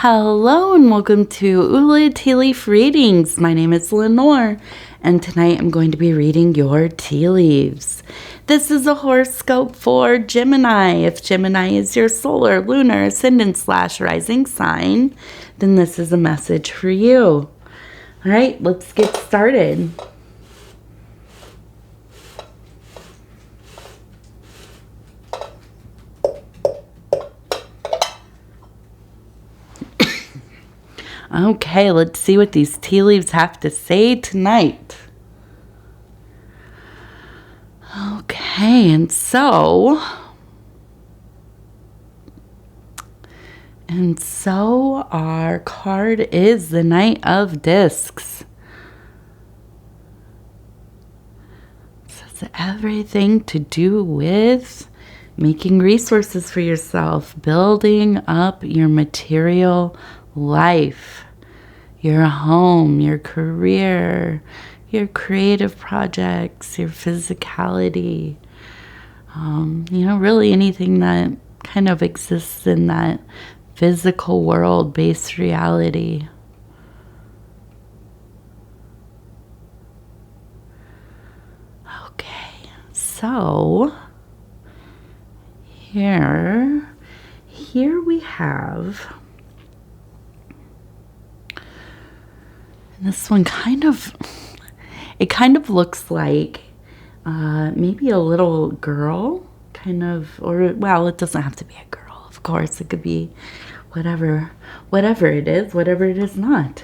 Hello and welcome to Ula Tea Leaf Readings. My name is Lenor and tonight I'm going to be reading your tea leaves. This is a horoscope for Gemini. If Gemini is your solar, lunar, ascendant / rising sign, then this is a message for you. All right, let's get started. Okay, let's see what these tea leaves have to say tonight. Okay, and so our card is the Knight of Discs. So it's everything to do with making resources for yourself, building up your material life, your home, your career, your creative projects, your physicality, really anything that kind of exists in that physical world-based reality. Okay, so here we have this one kind of looks like maybe a little girl, well, it doesn't have to be a girl, of course. It could be whatever it is not.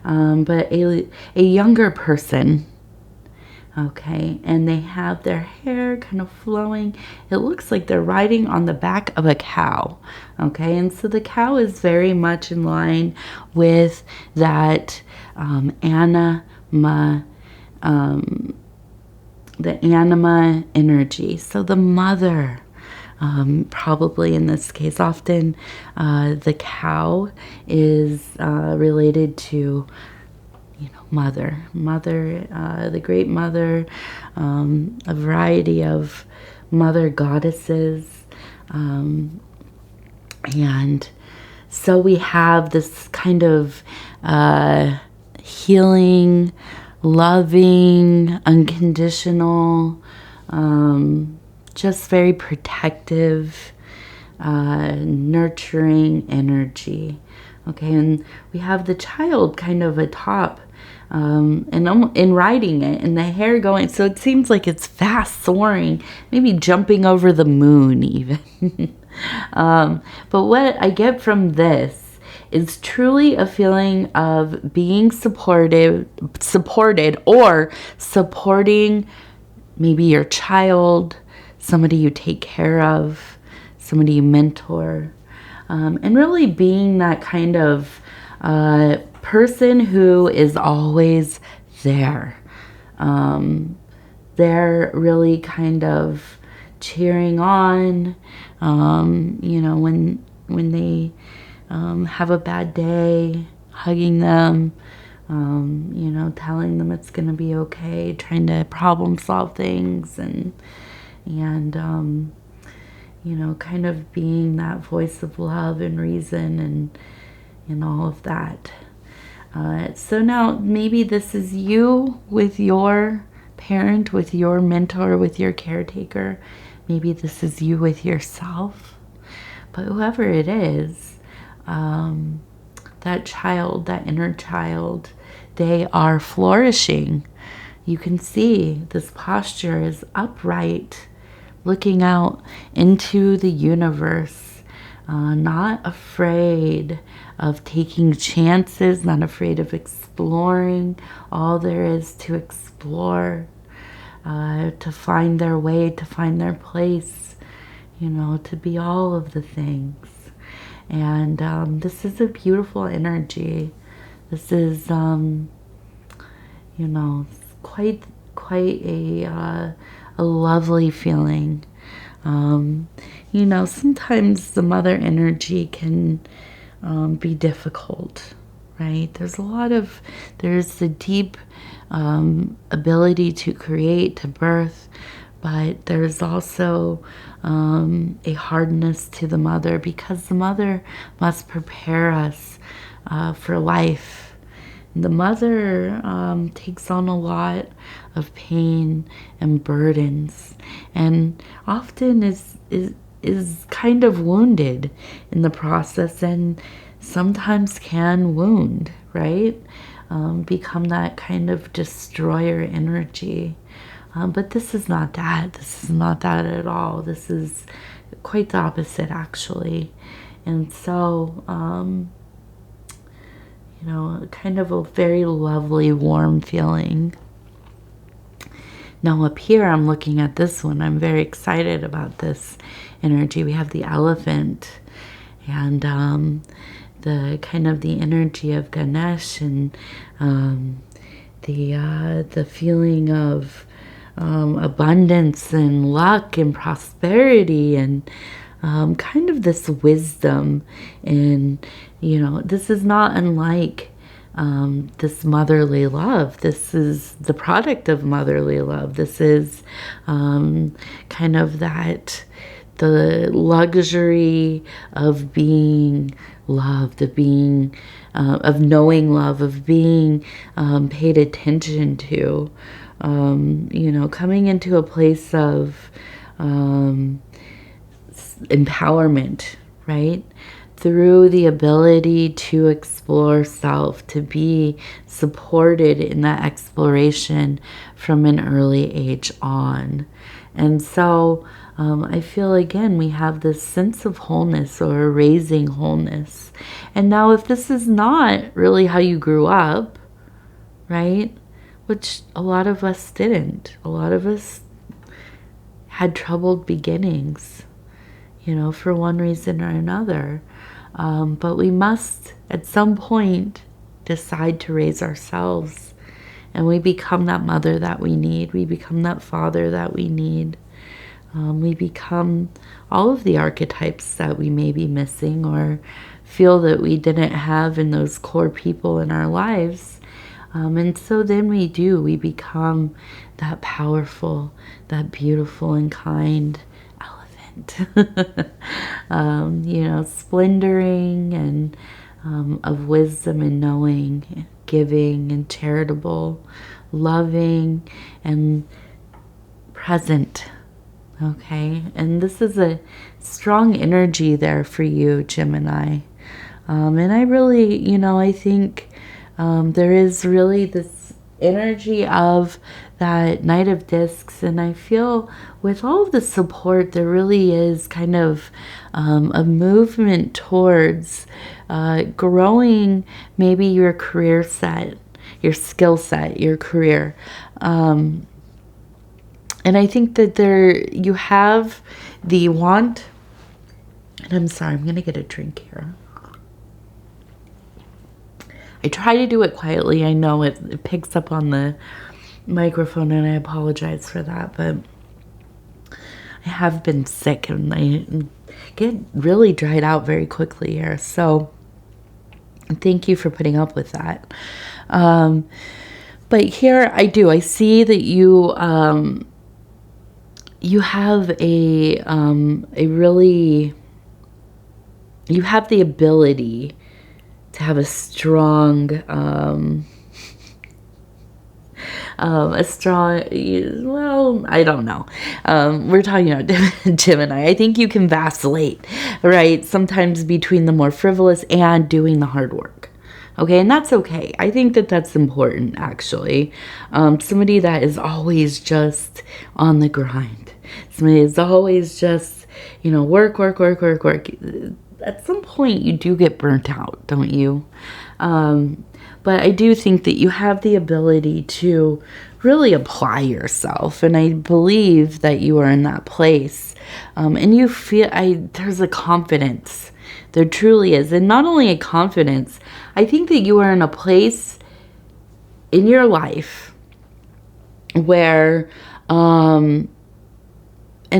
But a younger person, okay, and they have their hair kind of flowing. It looks like they're riding on the back of a cow, okay, and so the cow is very much in line with that the anima energy. So the mother, probably in this case, often the cow is related to, mother, the great mother, a variety of mother goddesses, and so we have this kind of healing, loving, unconditional, just very protective, nurturing energy. Okay, and we have the child kind of atop, and riding it, and the hair going, so it seems like it's fast soaring, maybe jumping over the moon even. But what I get from this is truly a feeling of being supported or supporting maybe your child, somebody you take care of, somebody you mentor, and really being that kind of person who is always there. They're really kind of cheering on, when they have a bad day, hugging them, telling them it's going to be okay, trying to problem solve things, and kind of being that voice of love and reason and all of that. So now maybe this is you with your parent, with your mentor, with your caretaker. Maybe this is you with yourself. But whoever it is, that child, that inner child, they are flourishing. You can see this posture is upright, looking out into the universe, not afraid of taking chances, not afraid of exploring all there is to explore, to find their way, to find their place, to be all of the things. And this is a beautiful energy. This is, quite a lovely feeling. Sometimes the mother energy can be difficult, right? There's the deep ability to create, to birth, but there's also a hardness to the mother, because the mother must prepare us for life. The mother takes on a lot of pain and burdens, and often is kind of wounded in the process, and sometimes can wound, right? Become that kind of destroyer energy. But this is not that. This is not that at all. This is quite the opposite, actually. And so, you know, kind of a very lovely, warm feeling. Now up here, I'm looking at this one. I'm very excited about this energy. We have the elephant, and the kind of the energy of Ganesh, and the feeling of abundance and luck and prosperity, and kind of this wisdom. And, you know, this is not unlike this motherly love. This is the product of motherly love. This is kind of that, the luxury of being loved, of being, of knowing love, of being paid attention to, you know, coming into a place of empowerment, right? Through the ability to explore self, to be supported in that exploration from an early age on. And so I feel, again, we have this sense of wholeness, or raising wholeness. And now if this is not really how you grew up, right? Which a lot of us didn't. A lot of us had troubled beginnings, you know, for one reason or another. But we must, at some point, decide to raise ourselves. And we become that mother that we need. We become that father that we need. We become all of the archetypes that we may be missing, or feel that we didn't have in those core people in our lives. And so then we become that powerful, that beautiful and kind elephant. You know, splendoring, and of wisdom and knowing, giving and charitable, loving and present. Okay, and this is a strong energy there for you, Gemini. And I really, you know, I think there is really this energy of that Knight of Discs, and I feel with all of the support, there really is kind of a movement towards growing maybe your career set, your skill set, your career. And I think that you have the want, and I'm sorry, I'm going to get a drink here. I try to do it quietly. I know it picks up on the microphone, and I apologize for that, but I have been sick, and I get really dried out very quickly here. So thank you for putting up with that. But here I see that you have you have the ability to have a strong, well, I don't know. We're talking about Gemini. I think you can vacillate, right? Sometimes between the more frivolous and doing the hard work. Okay, and that's okay. I think that that's important, actually. Somebody that is always just on the grind. Somebody is always just, you know, work. At some point, you do get burnt out, don't you? But I do think that you have the ability to really apply yourself. And I believe that you are in that place. And you feel, there's a confidence. There truly is. And not only a confidence, I think that you are in a place in your life where an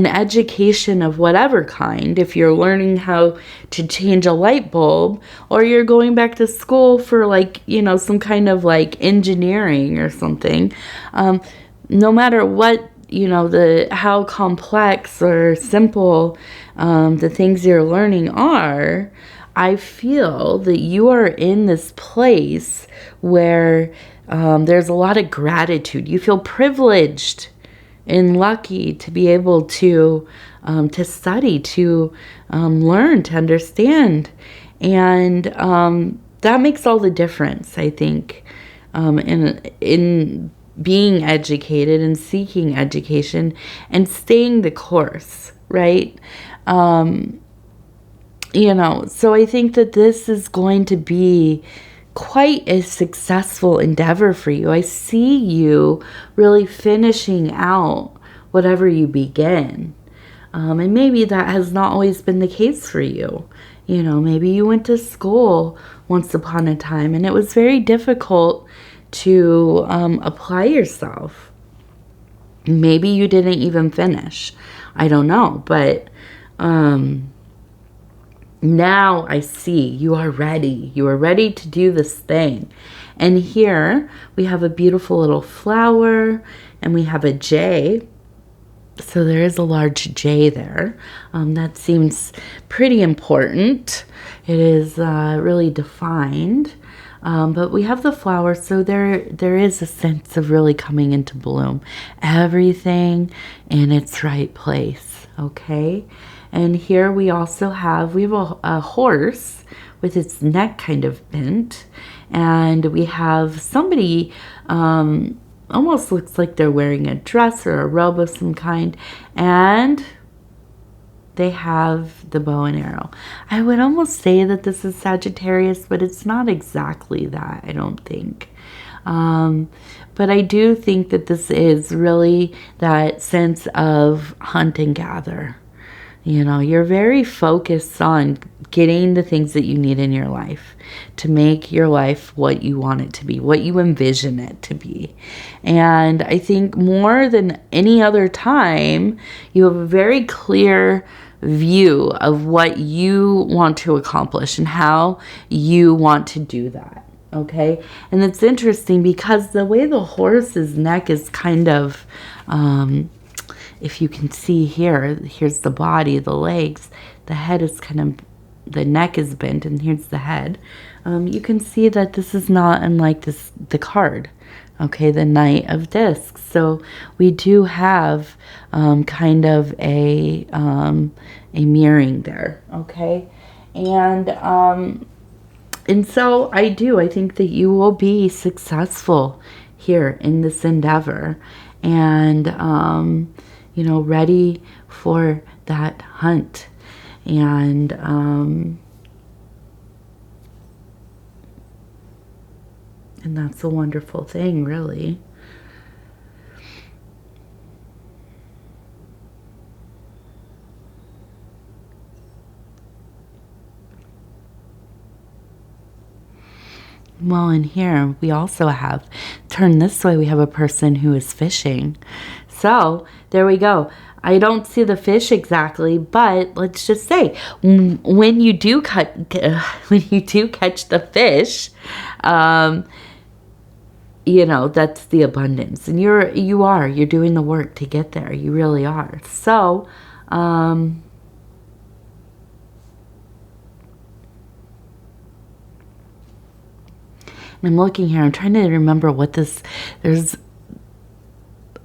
education of whatever kind, if you're learning how to change a light bulb, or you're going back to school for, like, you know, some kind of like engineering or something, no matter what you know, how complex or simple the things you're learning are, I feel that you are in this place where there's a lot of gratitude. You feel privileged and lucky to be able to study, to learn, to understand. And that makes all the difference, I think, in being educated and seeking education and staying the course, right? You know, so I think that this is going to be quite a successful endeavor for you. I see you really finishing out whatever you begin. And maybe that has not always been the case for you. You know, maybe you went to school once upon a time and it was very difficult to apply yourself. Maybe you didn't even finish. I don't know. But now I see you are ready. You are ready to do this thing. And here we have a beautiful little flower and we have a J. So there is a large J there. That seems pretty important. It is really defined. But we have the flower, so there is a sense of really coming into bloom. Everything in its right place, okay? And here we also have, a horse with its neck kind of bent. And we have somebody, almost looks like they're wearing a dress or a robe of some kind. And they have the bow and arrow. I would almost say that this is Sagittarius, but it's not exactly that, I don't think. But I do think that this is really that sense of hunt and gather. You know, you're very focused on getting the things that you need in your life to make your life what you want it to be, what you envision it to be. And I think more than any other time, you have a very clear view of what you want to accomplish and how you want to do that. Okay. And it's interesting because the way the horse's neck is kind of, if you can see here, here's the body, the legs, the head is kind of, the neck is bent, and here's the head. You can see that this is not unlike the card, okay, the Knight of Discs. So we do have kind of a mirroring there, okay? And so I think that you will be successful here in this endeavor. And you know, ready for that hunt. And that's a wonderful thing, really. Well, in here, we also have, turn this way, we have a person who is fishing. So, there we go. I don't see the fish exactly, but let's just say, when you do catch the fish, you know, that's the abundance. And you're doing the work to get there. You really are. So, I'm looking here. I'm trying to remember what there's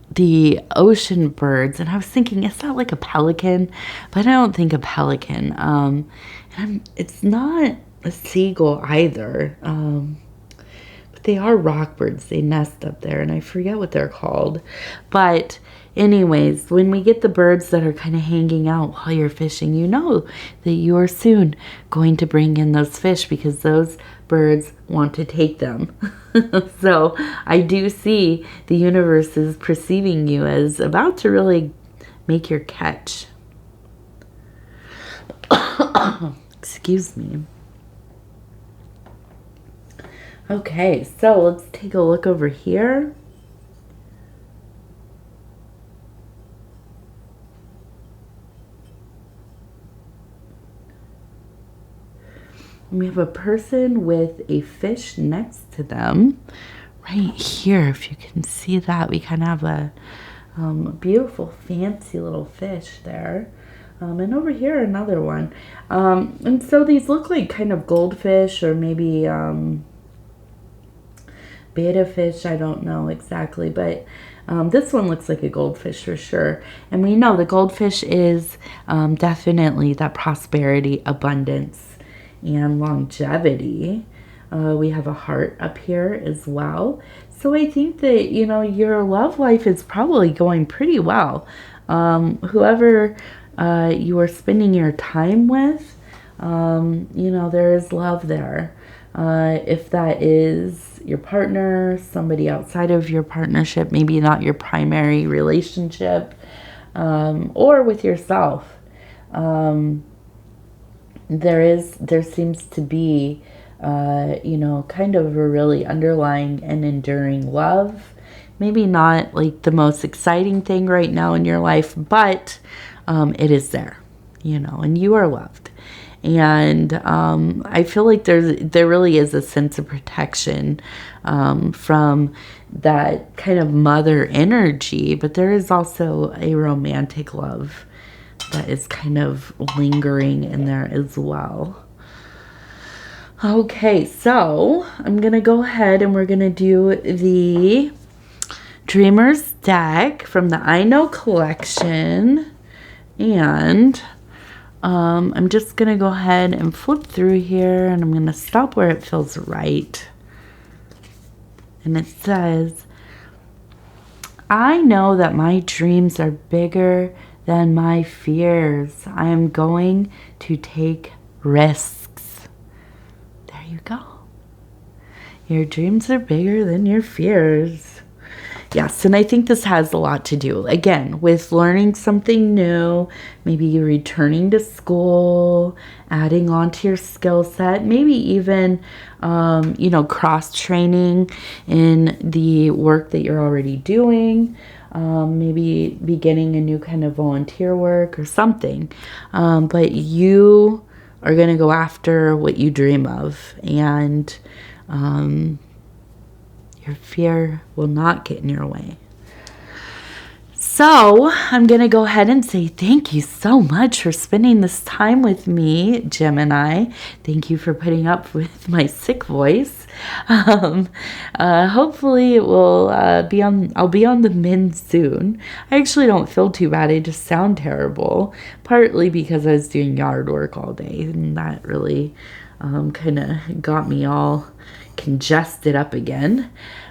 the ocean birds, and I was thinking, is that like a pelican? But I don't think a pelican. It's not a seagull either. But they are rock birds. They nest up there, and I forget what they're called. But anyways, when we get the birds that are kind of hanging out while you're fishing, you know that you are soon going to bring in those fish because those birds want to take them. So I do see the universe is perceiving you as about to really make your catch. Excuse me. Okay, so let's take a look over here. We have a person with a fish next to them. Right here, if you can see that, we kind of have Beautiful, fancy little fish there. And over here, another one. And so these look like kind of goldfish or maybe betta fish. I don't know exactly, but this one looks like a goldfish for sure. And we know the goldfish is definitely that prosperity, abundance, and longevity. We have a heart up here as well. So I think that, you know, your love life is probably going pretty well. Whoever you are spending your time with, you know, there is love there. If that is your partner, somebody outside of your partnership, maybe not your primary relationship, or with yourself, there seems to be, you know, kind of a really underlying and enduring love. Maybe not like the most exciting thing right now in your life, but it is there, you know, and you are loved. And I feel like there really is a sense of protection from that kind of mother energy, but there is also a romantic love that is kind of lingering in there as well. Okay, so I'm going to go ahead and we're going to do the Dreamers deck from the I Know collection. And I'm just going to go ahead and flip through here, and I'm going to stop where it feels right. And it says, I know that my dreams are bigger than my fears. I am going to take risks. There you go. Your dreams are bigger than your fears. Yes, and I think this has a lot to do, again, with learning something new, maybe returning to school, adding on to your skill set, maybe even, you know, cross-training in the work that you're already doing, maybe beginning a new kind of volunteer work or something. But you are going to go after what you dream of, and your fear will not get in your way. So I'm going to go ahead and say thank you so much for spending this time with me, Gemini. Thank you for putting up with my sick voice. Hopefully it will I'll be on the mend soon. I actually don't feel too bad. I just sound terrible, partly because I was doing yard work all day, and that really kind of got me all congested up again.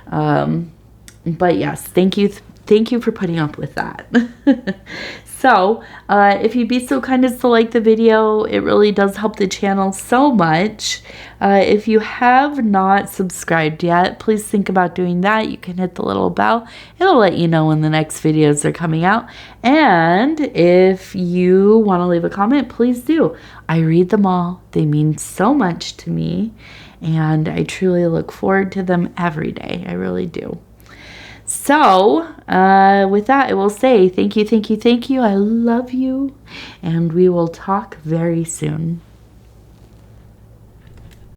But yes, thank you for putting up with that. So if you'd be so kind as to like the video, it really does help the channel so much. If you have not subscribed yet, please think about doing that. You can hit the little bell. It'll let you know when the next videos are coming out. And if you want to leave a comment, please do. I read them all. They mean so much to me, and I truly look forward to them every day. I really do. So, with that, I will say thank you, thank you, thank you. I love you, and we will talk very soon.